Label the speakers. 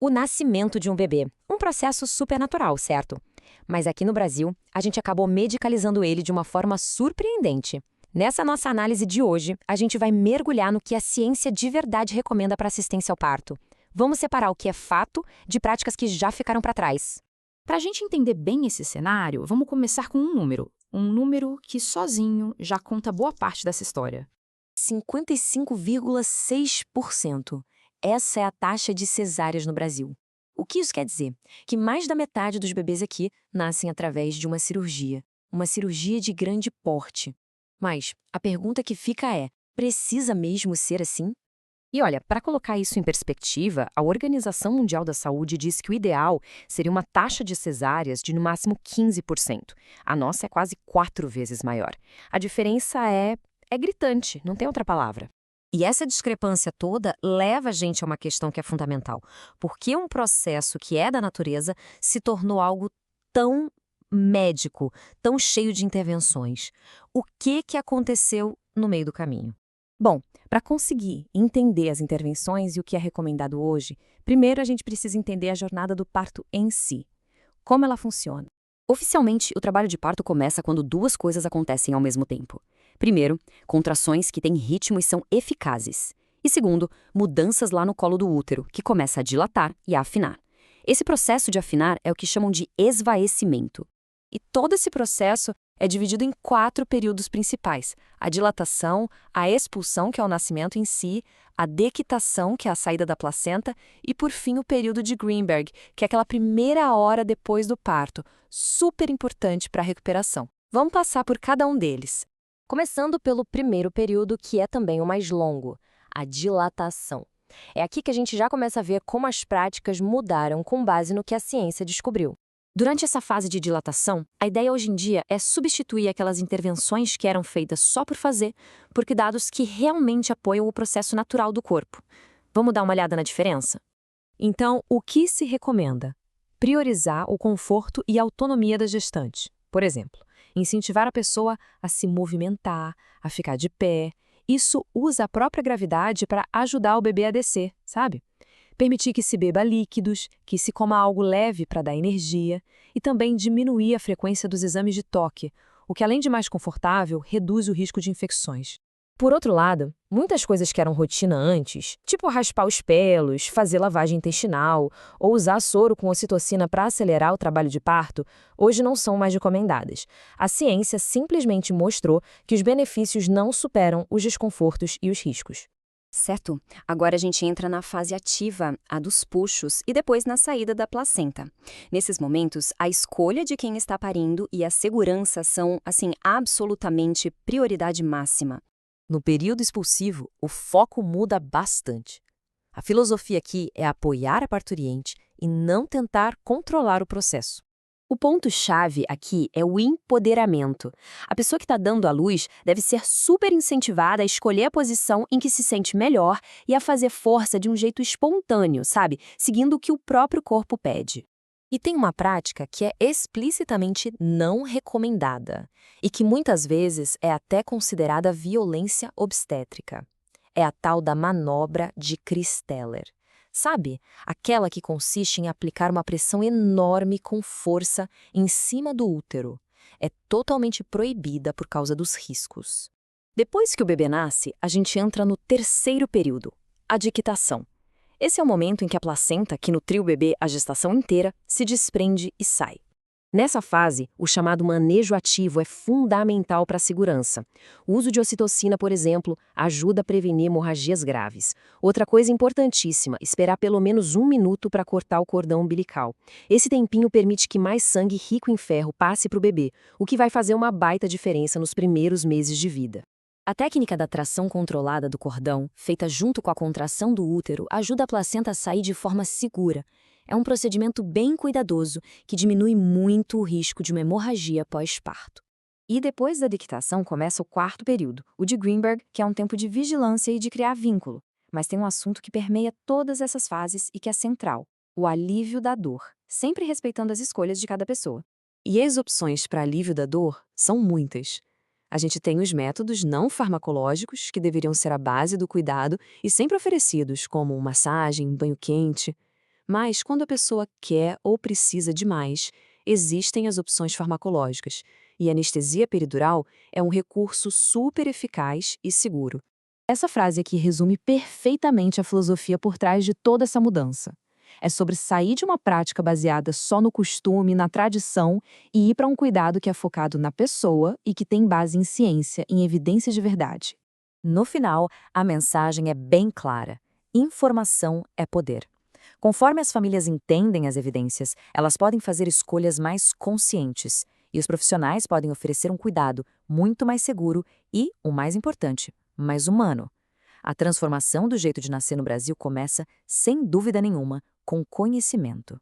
Speaker 1: O nascimento de um bebê. Um processo supernatural, certo? Mas aqui no Brasil, a gente acabou medicalizando ele de uma forma surpreendente. Nessa nossa análise de hoje, a gente vai mergulhar no que a ciência de verdade recomenda para assistência ao parto. Vamos separar o que é fato de práticas que já ficaram para trás.
Speaker 2: Para a gente entender bem esse cenário, vamos começar com um número. Um número que sozinho já conta boa parte dessa história.
Speaker 1: 55,6%. Essa é a taxa de cesáreas no Brasil. O que isso quer dizer? Que mais da metade dos bebês aqui nascem através de uma cirurgia de grande porte. Mas a pergunta que fica é: precisa mesmo ser assim?
Speaker 3: E olha, para colocar isso em perspectiva, a Organização Mundial da Saúde diz que o ideal seria uma taxa de cesáreas de no máximo 15%. A nossa é quase 4 vezes maior. A diferença é gritante, não tem outra palavra.
Speaker 1: E essa discrepância toda leva a gente a uma questão que é fundamental. Por que um processo que é da natureza se tornou algo tão médico, tão cheio de intervenções? O que aconteceu no meio do caminho?
Speaker 3: Bom, para conseguir entender as intervenções e o que é recomendado hoje, primeiro a gente precisa entender a jornada do parto em si. Como ela funciona?
Speaker 4: Oficialmente, o trabalho de parto começa quando duas coisas acontecem ao mesmo tempo. Primeiro, contrações que têm ritmo e são eficazes. E segundo, mudanças lá no colo do útero, que começa a dilatar e a afinar. Esse processo de afinar é o que chamam de esvaecimento.
Speaker 3: E todo esse processo é dividido em 4 períodos principais: a dilatação, a expulsão, que é o nascimento em si, a dequitação, que é a saída da placenta, e por fim o período de Greenberg, que é aquela primeira hora depois do parto, super importante para a recuperação. Vamos passar por cada um deles.
Speaker 1: Começando pelo primeiro período, que é também o mais longo, a dilatação. É aqui que a gente já começa a ver como as práticas mudaram com base no que a ciência descobriu. Durante essa fase de dilatação, a ideia hoje em dia é substituir aquelas intervenções que eram feitas só por fazer por cuidados que realmente apoiam o processo natural do corpo. Vamos dar uma olhada na diferença?
Speaker 3: Então, o que se recomenda? Priorizar o conforto e a autonomia da gestante. Por exemplo, incentivar a pessoa a se movimentar, a ficar de pé. Isso usa a própria gravidade para ajudar o bebê a descer, sabe? Permitir que se beba líquidos, que se coma algo leve para dar energia e também diminuir a frequência dos exames de toque, o que, além de mais confortável, reduz o risco de infecções.
Speaker 1: Por outro lado, muitas coisas que eram rotina antes, tipo raspar os pelos, fazer lavagem intestinal ou usar soro com ocitocina para acelerar o trabalho de parto, hoje não são mais recomendadas. A ciência simplesmente mostrou que os benefícios não superam os desconfortos e os riscos.
Speaker 4: Certo? Agora a gente entra na fase ativa, a dos puxos, e depois na saída da placenta. Nesses momentos, a escolha de quem está parindo e a segurança são, absolutamente prioridade máxima.
Speaker 5: No período expulsivo, o foco muda bastante. A filosofia aqui é apoiar a parturiente e não tentar controlar o processo.
Speaker 4: O ponto-chave aqui é o empoderamento. A pessoa que está dando à luz deve ser super incentivada a escolher a posição em que se sente melhor e a fazer força de um jeito espontâneo, sabe? Seguindo o que o próprio corpo pede.
Speaker 5: E tem uma prática que é explicitamente não recomendada e que muitas vezes é até considerada violência obstétrica. É a tal da manobra de Christeller. Sabe? Aquela que consiste em aplicar uma pressão enorme com força em cima do útero. É totalmente proibida por causa dos riscos.
Speaker 4: Depois que o bebê nasce, a gente entra no terceiro período, a dequitação. Esse é o momento em que a placenta, que nutriu o bebê a gestação inteira, se desprende e sai. Nessa fase, o chamado manejo ativo é fundamental para a segurança. O uso de ocitocina, por exemplo, ajuda a prevenir hemorragias graves. Outra coisa importantíssima, esperar pelo menos 1 minuto para cortar o cordão umbilical. Esse tempinho permite que mais sangue rico em ferro passe para o bebê, o que vai fazer uma baita diferença nos primeiros meses de vida. A técnica da tração controlada do cordão, feita junto com a contração do útero, ajuda a placenta a sair de forma segura. É um procedimento bem cuidadoso que diminui muito o risco de uma hemorragia pós-parto. E depois da dequitação começa o quarto período, o de Greenberg, que é um tempo de vigilância e de criar vínculo. Mas tem um assunto que permeia todas essas fases e que é central: o alívio da dor, sempre respeitando as escolhas de cada pessoa.
Speaker 3: E as opções para alívio da dor são muitas. A gente tem os métodos não farmacológicos, que deveriam ser a base do cuidado e sempre oferecidos, como massagem, banho quente. Mas quando a pessoa quer ou precisa de mais, existem as opções farmacológicas, e a anestesia peridural é um recurso super eficaz e seguro. Essa frase aqui resume perfeitamente a filosofia por trás de toda essa mudança. É sobre sair de uma prática baseada só no costume, na tradição, e ir para um cuidado que é focado na pessoa e que tem base em ciência, em evidência de verdade.
Speaker 5: No final, a mensagem é bem clara: informação é poder. Conforme as famílias entendem as evidências, elas podem fazer escolhas mais conscientes, e os profissionais podem oferecer um cuidado muito mais seguro e, o mais importante, mais humano. A transformação do jeito de nascer no Brasil começa, sem dúvida nenhuma, com conhecimento.